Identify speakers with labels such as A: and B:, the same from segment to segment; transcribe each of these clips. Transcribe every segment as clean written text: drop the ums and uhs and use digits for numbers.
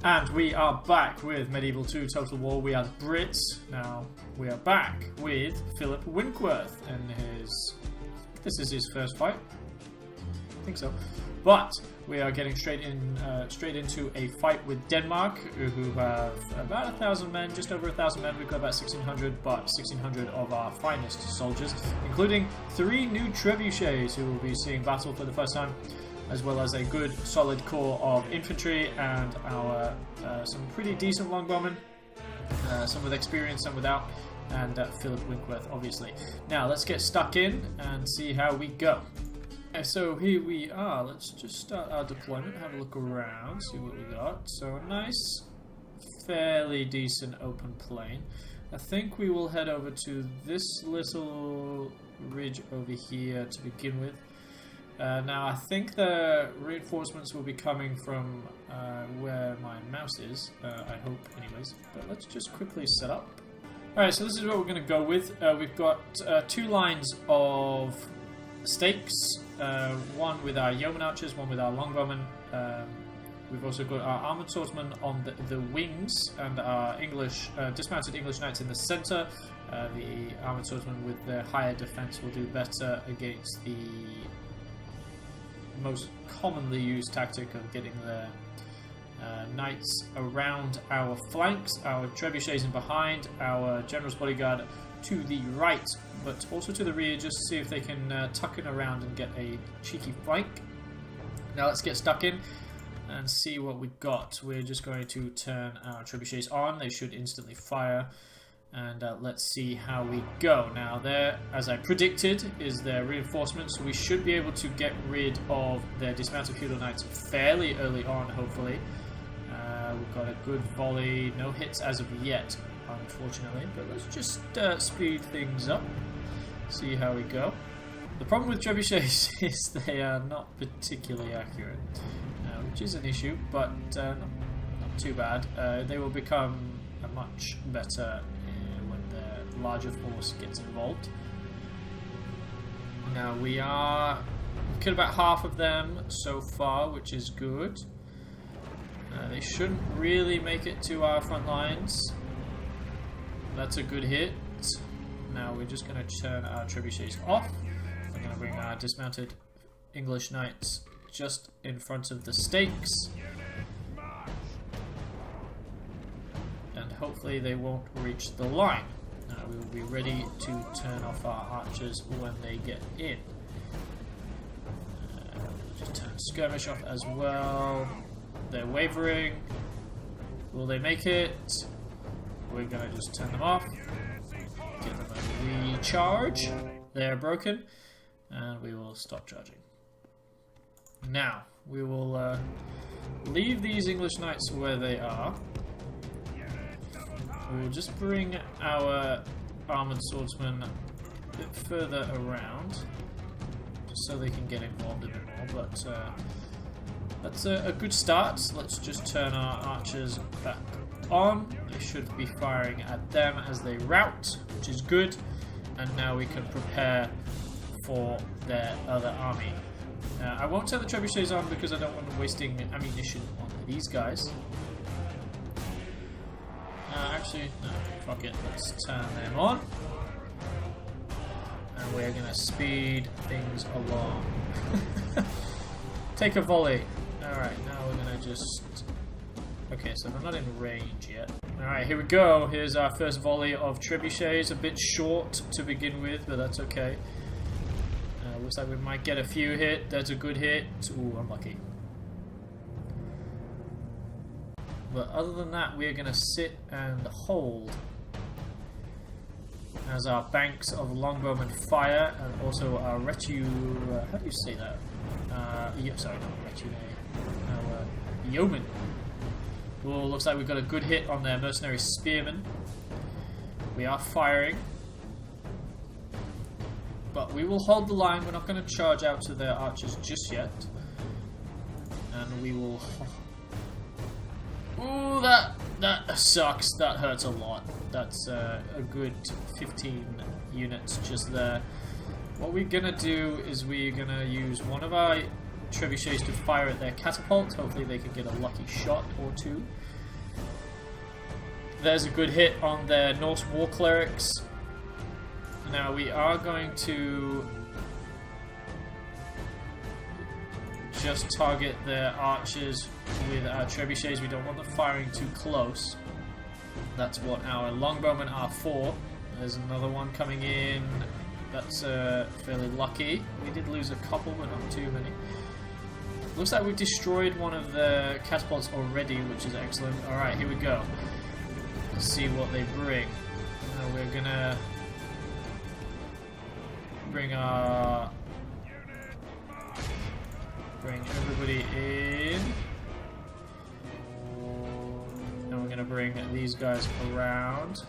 A: And we are back with Medieval 2 Total War. We are the Brits. Now we are back with Philip Winkworth and his... This is his first fight. I think so. But we are getting straight into a fight with Denmark, who have about 1,000 men, just over 1,000 men. We've got about 1,600, but 1,600 of our finest soldiers, including 3 new trebuchets who will be seeing battle for the first time, as well as a good solid core of infantry and our some pretty decent longbowmen, some with experience, some without, and Philip Winkworth, obviously. Now let's get stuck in and see how we go. So here we are. Let's just start our deployment, have a look around, see what we got. So a nice, fairly decent open plain. I think we will head over to this little ridge over here to begin with. Now I think the reinforcements will be coming from where my mouse is, I hope anyways, but let's just quickly set up. Alright, so this is what we're going to go with. We've got 2 lines of stakes, one with our yeoman archers, one with our longbowmen. We've also got our armoured swordsmen on the wings, and our dismounted English knights in the centre. The armoured swordsmen with their higher defence will do better against the most commonly used tactic of getting the knights around our flanks, our trebuchets in behind, our general's bodyguard to the right, but also to the rear, just to see if they can tuck in around and get a cheeky flank. Now let's get stuck in and see what we've got. We're just going to turn our trebuchets on. They should instantly fire. And let's see how we go. Now there, as I predicted, is their reinforcements. So we should be able to get rid of their dismounted feudal knights fairly early on, hopefully. We've got a good volley, no hits as of yet, unfortunately. But let's just speed things up, see how we go. The problem with trebuchets is they are not particularly accurate, which is an issue, but not too bad. They will become much better larger force gets involved. Now we've killed about half of them so far, which is good. They shouldn't really make it to our front lines. That's a good hit. Now we're just going to turn our trebuchets off. We're going to bring our dismounted English knights just in front of the stakes, and hopefully they won't reach the line. We will be ready to turn off our archers when they get in. Just turn skirmish off as well. They're wavering. Will they make it? We're going to just turn them off. Get them a recharge. They're broken. And we will stop charging. Now, we will leave these English knights where they are. We'll just bring our armoured swordsmen a bit further around, just so they can get involved a bit more, but that's a good start. Let's just turn our archers back on. They should be firing at them as they rout, which is good, and now we can prepare for their other army. I won't turn the trebuchets on because I don't want them wasting ammunition on these guys. Actually, no, fuck it, let's turn them on. And we're gonna speed things along. Take a volley. Alright, now we're gonna just... Okay, so they're not in range yet. Alright, here we go. Here's our first volley of trebuchets. A bit short to begin with, but that's okay. Looks like we might get a few hit. That's a good hit. Ooh, unlucky. But other than that, we're going to sit and hold as our banks of longbowmen fire, and also our retinue. How do you say that? Yeah, sorry, not retinue. Our yeomen. Well, looks like we've got a good hit on their mercenary spearmen. We are firing, but we will hold the line. We're not going to charge out to their archers just yet, and we will. Ooh, that sucks. That hurts a lot. That's a good 15 units just there. What we're gonna do is we're gonna use one of our trebuchets to fire at their catapult. Hopefully they can get a lucky shot or two. There's a good hit on their Norse war clerics. Now we are going to just target their archers with our trebuchets. We don't want them firing too close. That's what our longbowmen are for. There's another one coming in. That's fairly lucky. We did lose a couple, but not too many. Looks like we've destroyed one of the catapults already, which is excellent. Alright, here we go. Let's see what they bring. We're gonna bring everybody in. And we're gonna bring these guys around.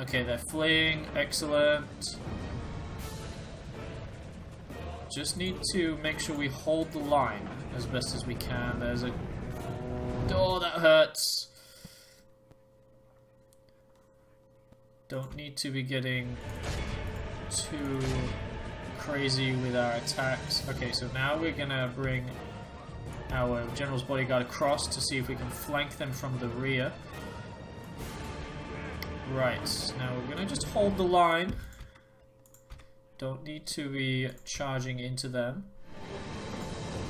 A: Okay, they're fleeing. Excellent. Just need to make sure we hold the line as best as we can. There's a... Oh, that hurts. Don't need to be getting too crazy with our attacks. Okay, so now we're gonna bring our general's bodyguard across to see if we can flank them from the rear. Right, now we're gonna just hold the line. Don't need to be charging into them.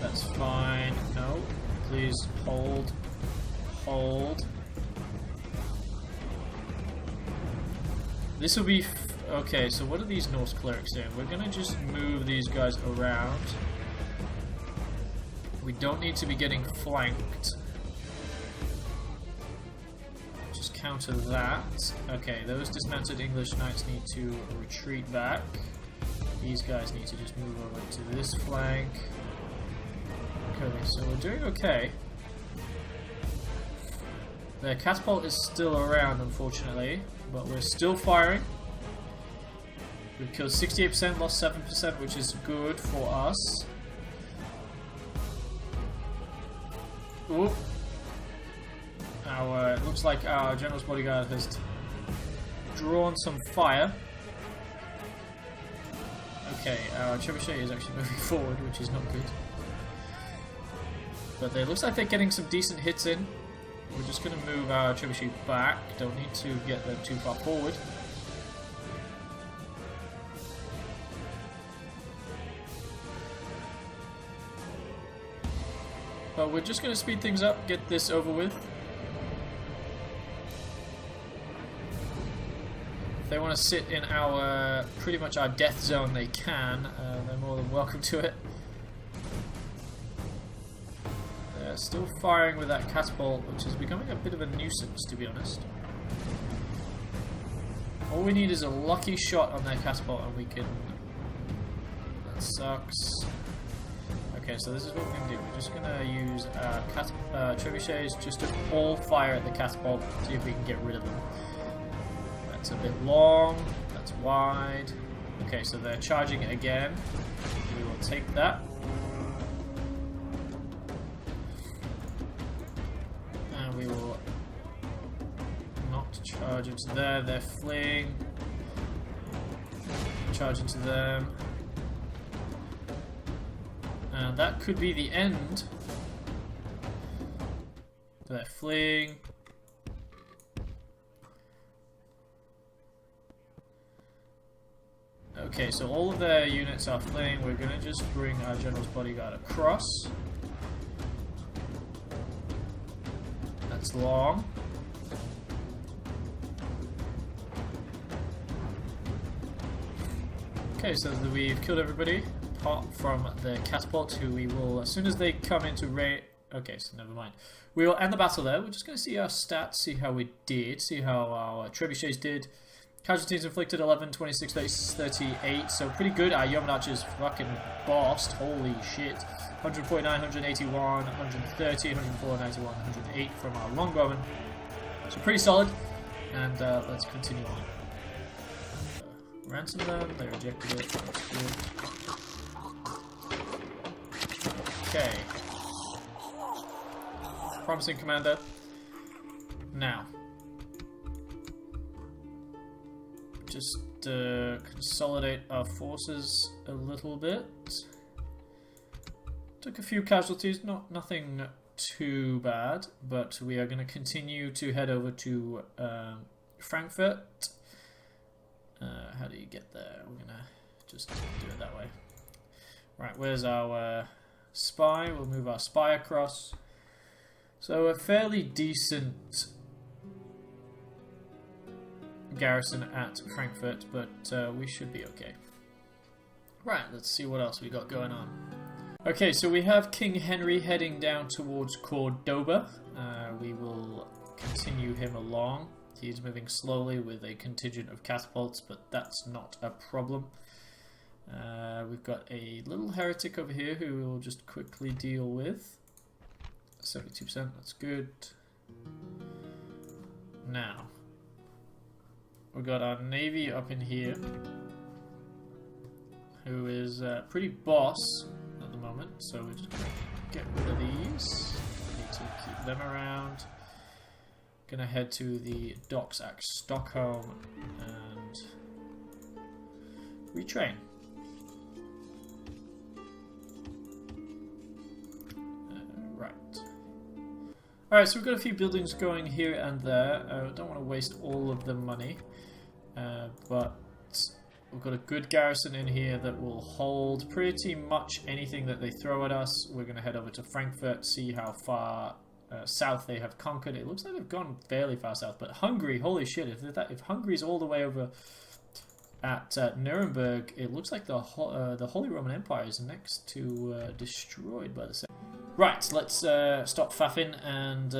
A: That's fine. No, please hold. Hold. This will be... okay, so what are these Norse clerics doing? We're gonna just move these guys around. We don't need to be getting flanked. Just counter that. Okay, those dismounted English knights need to retreat back. These guys need to just move over to this flank. Okay, so we're doing okay. The catapult is still around, unfortunately, but we're still firing. We've killed 68%, lost 7%, which is good for us. Ooh. It looks like our general's bodyguard has drawn some fire. Okay, our trebuchet is actually moving forward, which is not good. But it looks like they're getting some decent hits in. We're just going to move our trebuchet back. Don't need to get them too far forward. But we're just going to speed things up, get this over with. If they want to sit in our, pretty much our death zone, they can. They're more than welcome to it. They're still firing with that catapult, which is becoming a bit of a nuisance, to be honest. All we need is a lucky shot on their catapult and we can... That sucks. Okay, so this is what we're going to do. We're just going to use trebuchets just to all fire at the catapult, see if we can get rid of them. That's a bit long, that's wide. Okay, so they're charging it again. We will take that. And we will not charge into there. They're fleeing. Charge into them. And that could be the end. They're fleeing. Okay, so all of their units are fleeing. We're going to just bring our general's bodyguard across. That's long. Okay, so we've killed everybody apart from the catapult, who we will, as soon as they come into range... Okay, so never mind. We will end the battle there. We're just going to see our stats, see how we did, see how our trebuchets did. Casualties inflicted 11, 26, 38, so pretty good. Our yeoman archers fucking bossed, holy shit. 149, 181, 130, 104, 91, 108 from our longbowmen. So pretty solid, and let's continue on. Ransom them, they rejected it, that's good. Okay. Promising, Commander. Now. Just consolidate our forces a little bit. Took a few casualties, nothing too bad, but we are going to continue to head over to Frankfurt. How do you get there? We're going to just do it that way. Right, where's our spy? We'll move our spy across. So a fairly decent garrison at Frankfurt, but we should be okay. Right, let's see what else we got going on. Okay, so we have King Henry heading down towards Cordoba. We will continue him along. He's moving slowly with a contingent of catapults, but that's not a problem. We've got a little heretic over here who we'll just quickly deal with. 72%, that's good. Now, we've got our navy up in here, who is pretty boss at the moment, so we're just going to get rid of these. Need to keep them around. Gonna head to the docks at Stockholm and retrain. Right. Alright, so we've got a few buildings going here and there. Don't want to waste all of the money, but we've got a good garrison in here that will hold pretty much anything that they throw at us. We're going to head over to Frankfurt, see how far south they have conquered. It looks like they've gone fairly far south, but Hungary, holy shit, if Hungary's all the way over at Nuremberg, it looks like the Holy Roman Empire is next to destroyed by the same. Right, let's stop faffing and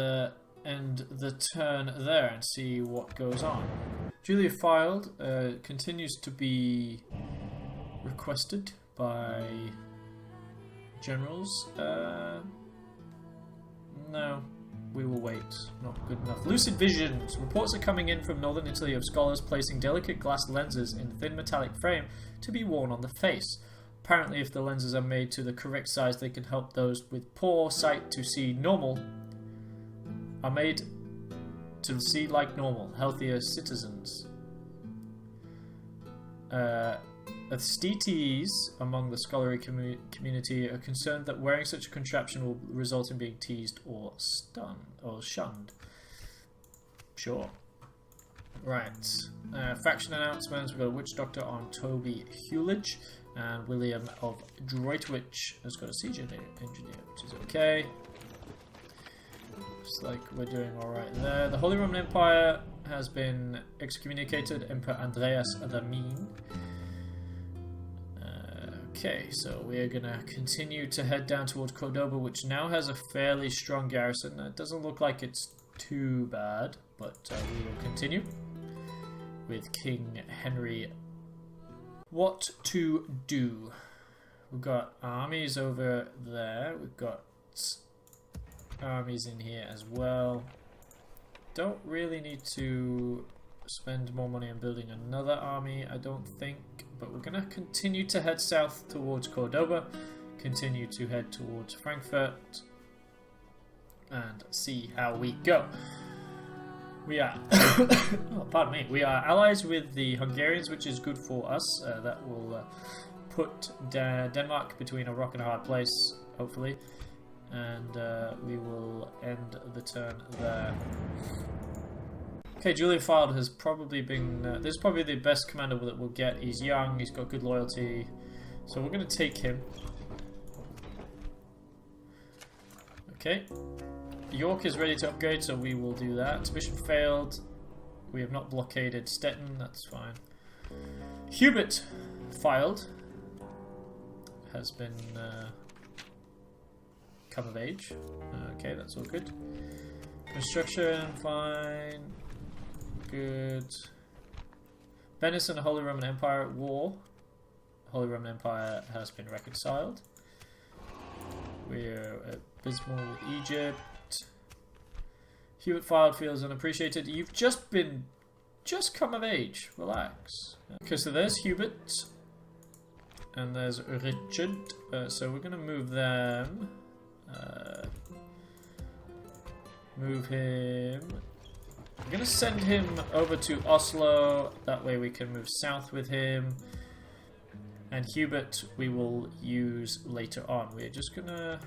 A: end the turn there and see what goes on. Julia Filed continues to be requested by generals. No, we will wait. Not good enough. Lucid visions. Reports are coming in from northern Italy of scholars placing delicate glass lenses in thin metallic frame to be worn on the face. Apparently, if the lenses are made to the correct size, they can help those with poor sight to see normal. Are made to see like normal, healthier citizens. Aesthetes among the scholarly community are concerned that wearing such a contraption will result in being teased or shunned. Sure. Right. Faction announcements. We've got a witch doctor on Toby Huledge, and William of Droitwich has got a siege engineer, which is okay. Looks like we're doing alright there. The Holy Roman Empire has been excommunicated. Emperor Andreas the Mean. Okay, so we are going to continue to head down towards Cordoba, which now has a fairly strong garrison. It doesn't look like it's too bad, but we will continue with King Henry. What to do? We've got armies over there. We've got armies in here as well. Don't really need to spend more money on building another army, I don't think. But we're going to continue to head south towards Cordoba, continue to head towards Frankfurt, and see how we go. We are, oh, pardon me, we are allies with the Hungarians, which is good for us. That will put Denmark between a rock and a hard place, hopefully, and we will end the turn there. Okay, Julian Filed has probably been... this is probably the best commander that we'll get. He's young, he's got good loyalty. So we're going to take him. Okay. York is ready to upgrade, so we will do that. Mission failed. We have not blockaded Stettin, that's fine. Hubert Filed has been come of age. Okay, that's all good. Construction, fine. Good. Venice and the Holy Roman Empire at war. Holy Roman Empire has been reconciled. We're abysmal with Egypt. Hubert Filed feels unappreciated. You've just come of age. Relax. Okay, so there's Hubert. And there's Richard. So we're going to move them. Move him. I'm going to send him over to Oslo. That way we can move south with him. And Hubert we will use later on. We're just going to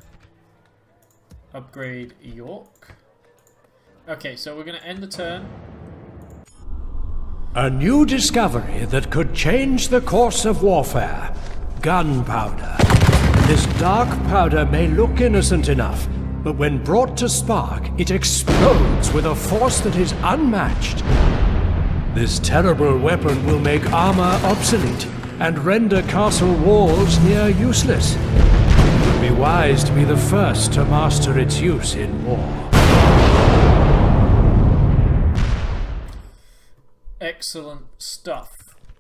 A: upgrade York. Okay, so we're going to end the turn.
B: A new discovery that could change the course of warfare. Gunpowder. This dark powder may look innocent enough, but when brought to spark, it explodes with a force that is unmatched. This terrible weapon will make armor obsolete and render castle walls near useless. It would be wise to be the first to master its use in war.
A: Excellent stuff.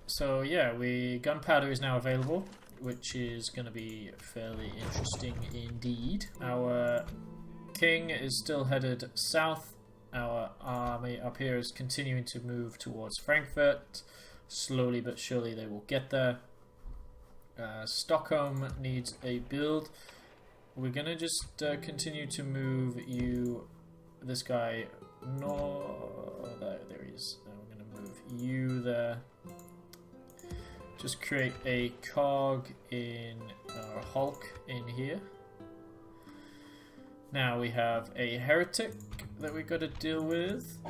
A: So yeah, gunpowder is now available, which is going to be fairly interesting indeed. Our king is still headed south. Our army up here is continuing to move towards Frankfurt. Slowly but surely they will get there. Stockholm needs a build. We're going to just continue to move this guy, there he is. We're going to move you there. Just create a cog in our Hulk in here. Now we have a heretic that we've got to deal with. Oh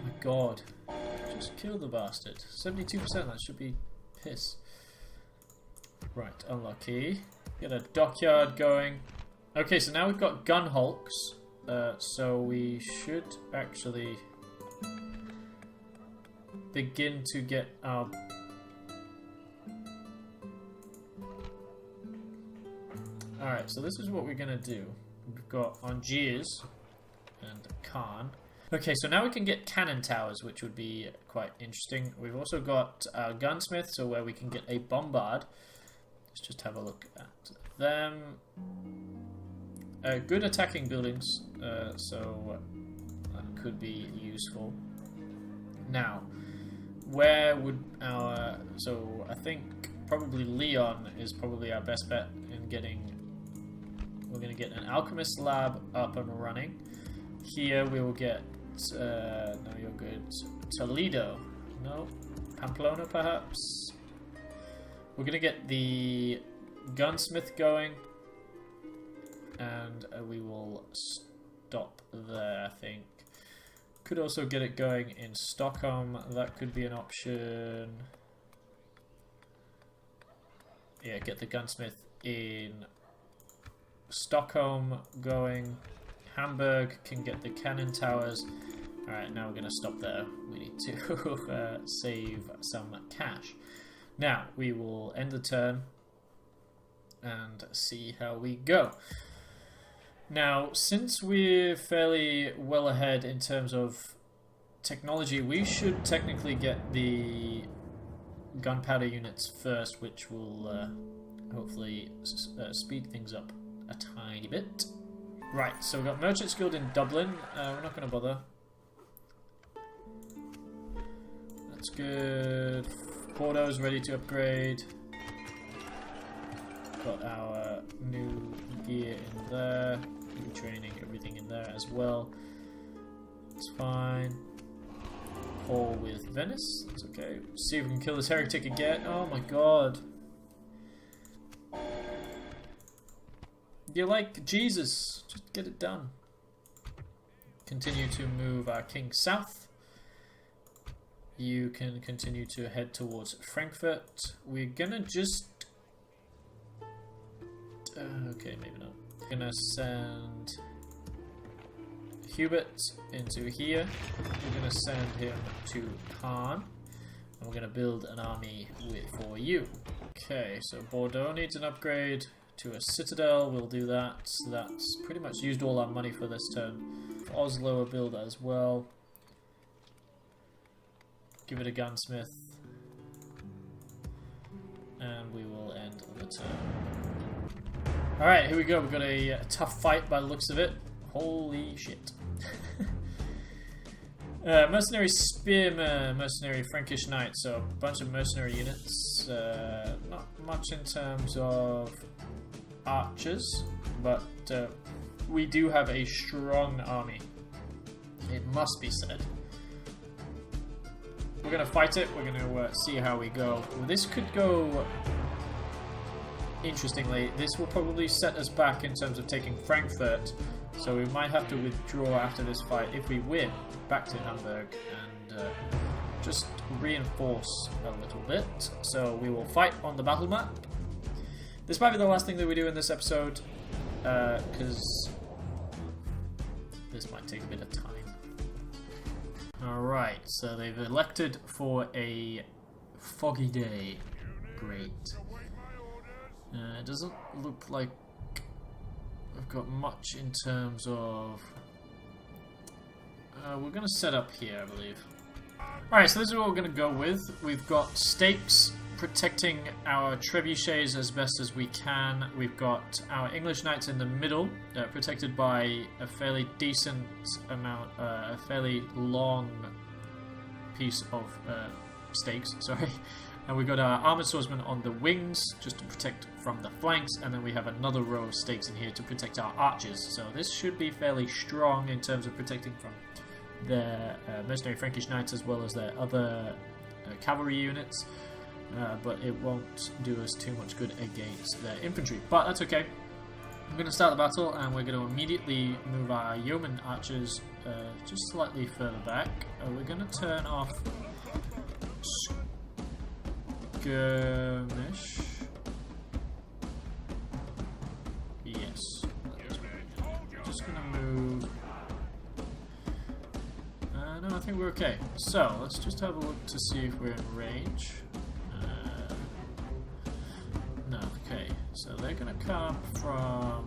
A: my god. Just kill the bastard. 72%, that should be piss. Right, unlucky. Get a dockyard going. Okay, so now we've got gun hulks. So we should actually begin to get our... Alright, so this is what we're going to do. We've got Angiers and Khan. Okay, so now we can get cannon towers, which would be quite interesting. We've also got gunsmith, so where we can get a bombard. Let's just have a look at them. Good attacking buildings, so that could be useful. Now, where would our... So I think probably Leon is probably our best bet in getting... We're going to get an alchemist lab up and running. Here we will get... no, you're good. Toledo. No. Pamplona, perhaps. We're going to get the gunsmith going. And we will stop there, I think. Could also get it going in Stockholm. That could be an option. Yeah, get the gunsmith in Stockholm going. Hamburg can get the cannon towers. Alright, now we're going to stop there. We need to save some cash. Now, we will end the turn and see how we go. Now, since we're fairly well ahead in terms of technology, we should technically get the gunpowder units first, which will hopefully speed things up a tiny bit. Right, so we've got Merchants Guild in Dublin. We're not going to bother. That's good. Porto's ready to upgrade. Got our new gear in there. Retraining everything in there as well. It's fine. Paul with Venice. That's okay. See if we can kill this heretic again. Oh my god. You're like Jesus. Just get it done. Continue to move our king south. You can continue to head towards Frankfurt. We're gonna just... okay, maybe not. We're gonna send Hubert into here. We're gonna send him to Khan. And we're gonna build an army for you. Okay, so Bordeaux needs an upgrade to a citadel. We'll do that. So that's pretty much used all our money for this turn. Oslo a build as well. Give it a gunsmith. And we will end the turn. Alright, here we go. We've got a tough fight by the looks of it. Holy shit. Mercenary Spearman, Mercenary Frankish Knight. So a bunch of mercenary units. Not much in terms of archers, but we do have a strong army. It must be said. We're going to fight it. We're going to see how we go. This could go... Interestingly, this will probably set us back in terms of taking Frankfurt, So we might have to withdraw after this fight if we win back to Hamburg and just reinforce a little bit. So we will fight on the battle map. This might be the last thing that we do in this episode because this might take a bit of time. Alright, so they've elected for a foggy day. Great. It doesn't look like I've got much in terms of... we're going to set up here, I believe. Alright, so this is what we're going to go with. We've got stakes protecting our trebuchets as best as we can. We've got our English knights in the middle, protected by a fairly decent amount, a fairly long piece of stakes, sorry. And we've got our armored swordsmen on the wings, just to protect from the flanks, and then we have another row of stakes in here to protect our archers. So this should be fairly strong in terms of protecting from their mercenary Frankish knights as well as their other cavalry units. But it won't do us too much good against their infantry. But that's okay. I'm going to start the battle, and we're going to immediately move our yeoman archers just slightly further back. We're going to turn off skirmish. Yes. I'm just going to move. No, I think we're okay. So let's just have a look to see if we're in range. No, okay. So they're going to come from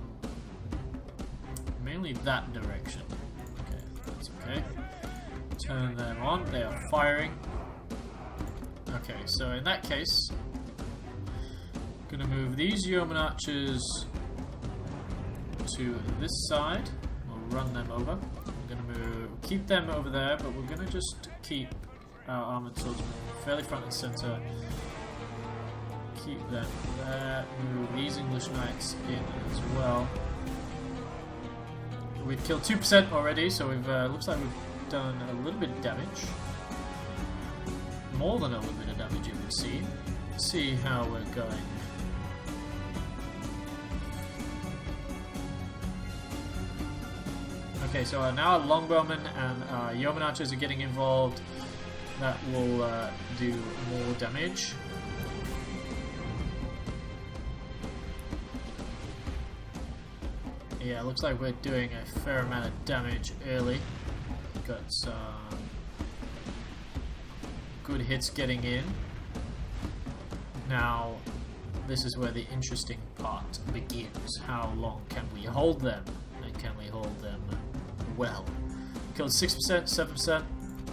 A: mainly that direction. Okay, that's okay. Turn them on. They are firing. Okay, so in that case, I'm going to move these yeoman archers to this side. We'll run them over. I'm going to keep them over there, but we're going to just keep our armored swordsmen fairly front and center. Keep them there. Move these English knights in as well. We've killed 2% already, so we've looks like we've done a little bit of damage. More than a little bit of damage, you can see. Let's see how we're going. Okay, so now our longbowmen and our yeoman archers are getting involved. That will do more damage. Yeah, looks like we're doing a fair amount of damage early. Got some good hits getting in. Now, this is where the interesting part begins. How long can we hold them? And can we hold them well? Killed 6%, 7%. I'm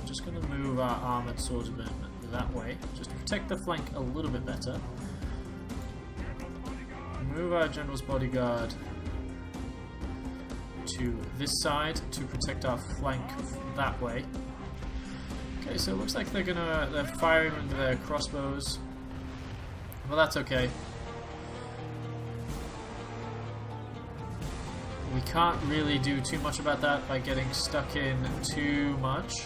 A: just going to move our armored swordsmen that way, just to protect the flank a little bit better. Move our general's bodyguard to this side to protect our flank that way. Okay, so it looks like they're firing with their crossbows. Well, that's okay. We can't really do too much about that by getting stuck in too much,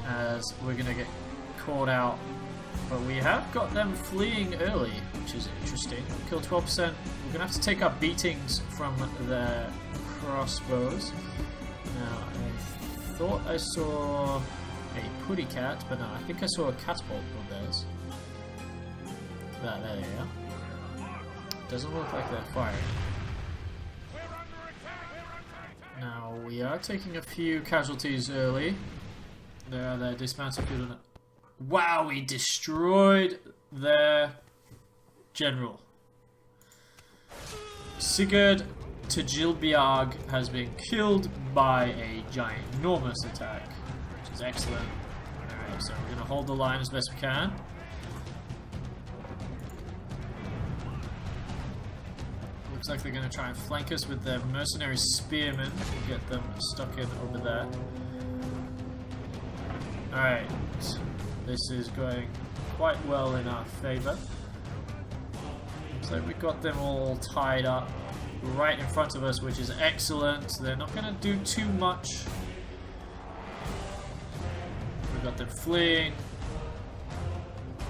A: as we're gonna get caught out. But we have got them fleeing early, which is interesting. Killed 12%. We're gonna have to take our beatings from their crossbows. Now, I thought I saw a putty cat, but no, I think I saw a catapult on theirs. There you go. Doesn't look like they're firing. Now, we are taking a few casualties early. They're dismounted field. Wow, we destroyed their general. Sigurd Tagilbjarg has been killed by a ginormous attack, which is excellent. Alright, so we're going to hold the line as best we can. Looks like they're going to try and flank us with their mercenary spearmen and get them stuck in over there. Alright, this is going quite well in our favour. Looks like we've got them all tied up right in front of us, which is excellent. They're not going to do too much. We've got them fleeing.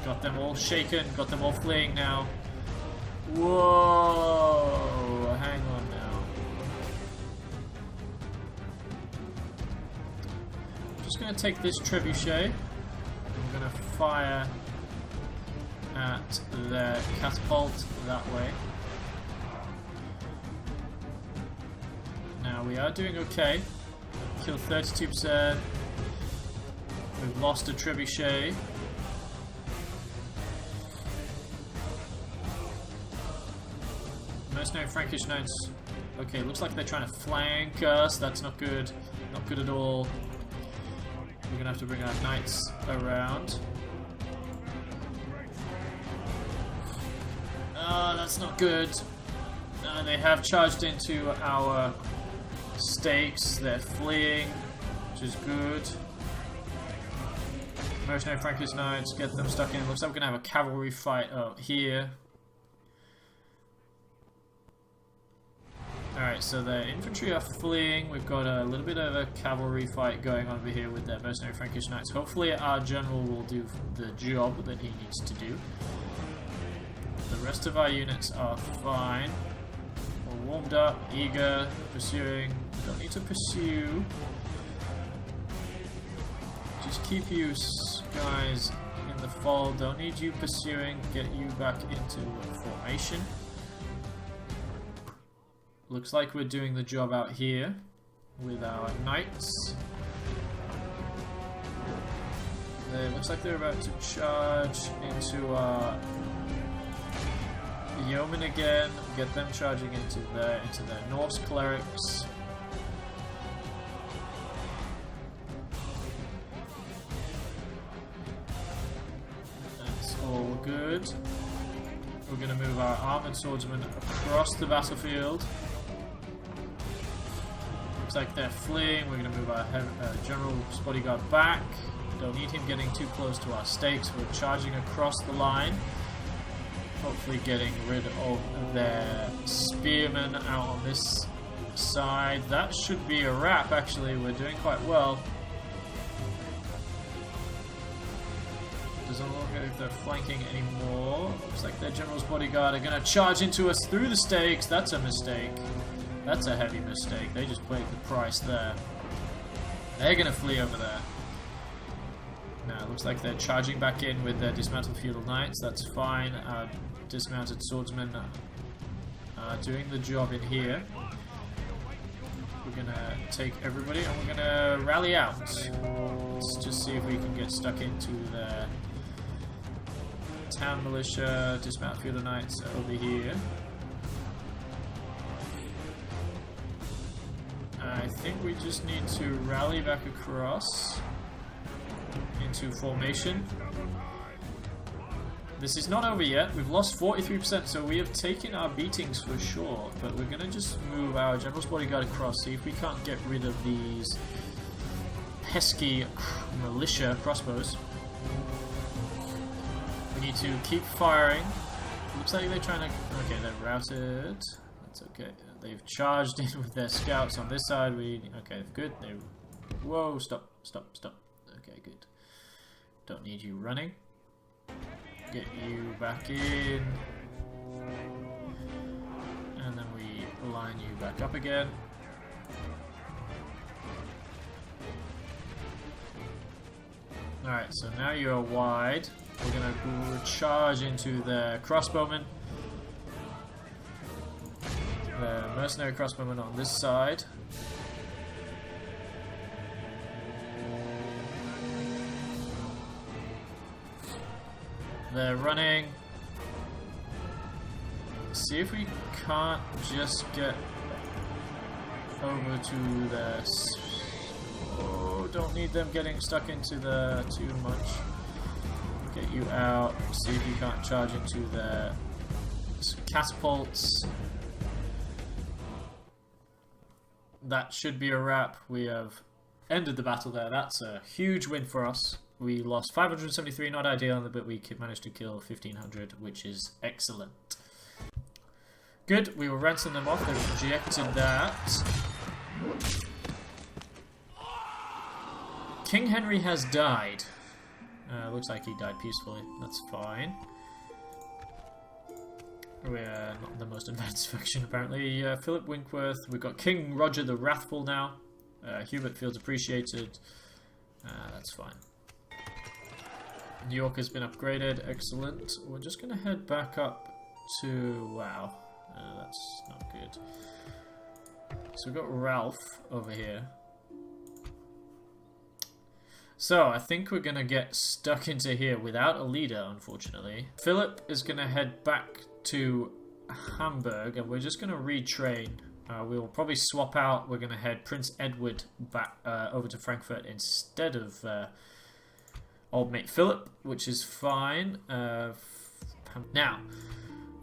A: Got them all shaken. Got them all fleeing now. Whoa! Hang on now. just going to take this trebuchet. And we're going to fire at the catapult that way. Now we are doing okay. Killed 32%. We've lost a trebuchet. Mercenary Frankish Knights. Okay, looks like they're trying to flank us. That's not good. Not good at all. We're gonna have to bring our knights around. That's not good. They have charged into our stakes. They're fleeing, which is good. Mercenary Frankish Knights, get them stuck in. Looks like we're gonna have a cavalry fight out here. Alright, so the infantry are fleeing. We've got a little bit of a cavalry fight going on over here with their mercenary Frankish Knights. Hopefully our general will do the job that he needs to do. The rest of our units are fine. We're warmed up, eager, pursuing. We don't need to pursue. Just keep you guys in the fold. Don't need you pursuing. Get you back into formation. Looks like we're doing the job out here with our knights. It looks like they're about to charge into our yeomen again. Get them charging into their Norse clerics. That's all good. We're going to move our armored swordsmen across the battlefield. Looks like they're fleeing. We're going to move our general's bodyguard back. Don't need him getting too close to our stakes. We're charging across the line. Hopefully getting rid of their spearmen out on this side. That should be a wrap, actually. We're doing quite well. Doesn't look like they're flanking anymore. Looks like their general's bodyguard are going to charge into us through the stakes. That's a mistake. That's a heavy mistake. They just paid the price there. They're going to flee over there. Now, it looks like they're charging back in with their dismantled feudal knights. That's fine. Our dismounted swordsmen are doing the job in here. We're going to take everybody and we're going to rally out. Let's just see if we can get stuck into the town militia, dismount feudal knights over here. I think we just need to rally back across into formation. This is not over yet. We've lost 43%, so we have taken our beatings for sure. But we're going to just move our general's bodyguard across, see if we can't get rid of these pesky militia crossbows. We need to keep firing. Looks like they're trying to... Okay, they're routed. That's okay. They've charged in with their scouts on this side. Okay, good. Whoa, stop. Okay, good. Don't need you running. Get you back in. And then we line you back up again. Alright, so now you're wide. We're going to charge into the crossbowmen. The mercenary crossbowmen on this side. They're running. See if we can't just get over to the... Oh, don't need them getting stuck into the too much. Get you out. See if you can't charge into the catapults. That should be a wrap. We have ended the battle there. That's a huge win for us. We lost 573, not ideal, but we managed to kill 1,500, which is excellent. Good, we will ransom them off. They've rejected that. King Henry has died. Looks like he died peacefully. That's fine. We're not the most advanced faction, apparently. Philip Winkworth. We've got King Roger the Wrathful now. Hubert feels appreciated. That's fine. New York has been upgraded. Excellent. We're just going to head back up to... Wow. That's not good. So we've got Ralph over here. So I think we're going to get stuck into here without a leader, unfortunately. Philip is going to head back to Hamburg, and we're just going to retrain. We'll probably swap out. We're going to head Prince Edward back over to Frankfurt instead of old mate Philip, which is fine. Now,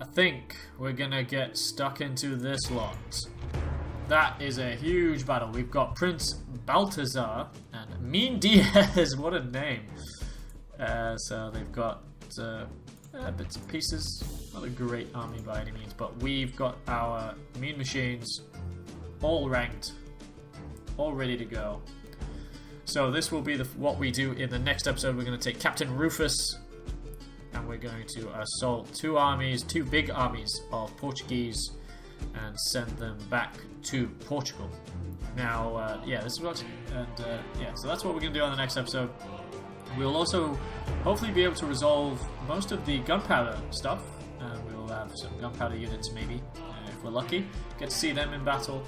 A: I think we're going to get stuck into this lot. That is a huge battle. We've got Prince Balthazar and Mean Diaz. What a name. So they've got bits and pieces. Not a great army by any means, but we've got our mean machines all ranked, all ready to go. So this will be what we do in the next episode. We're going to take Captain Rufus, and we're going to assault two big armies of Portuguese, and send them back to Portugal. Now, yeah, this is what, and yeah, so that's what we're going to do on the next episode. We'll also hopefully be able to resolve most of the gunpowder stuff, and we'll have some gunpowder units maybe, if we're lucky. Get to see them in battle.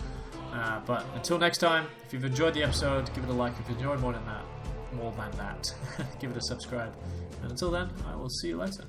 A: But until next time, if you've enjoyed the episode, give it a like. If you've enjoyed more than that, give it a subscribe. And until then, I will see you later.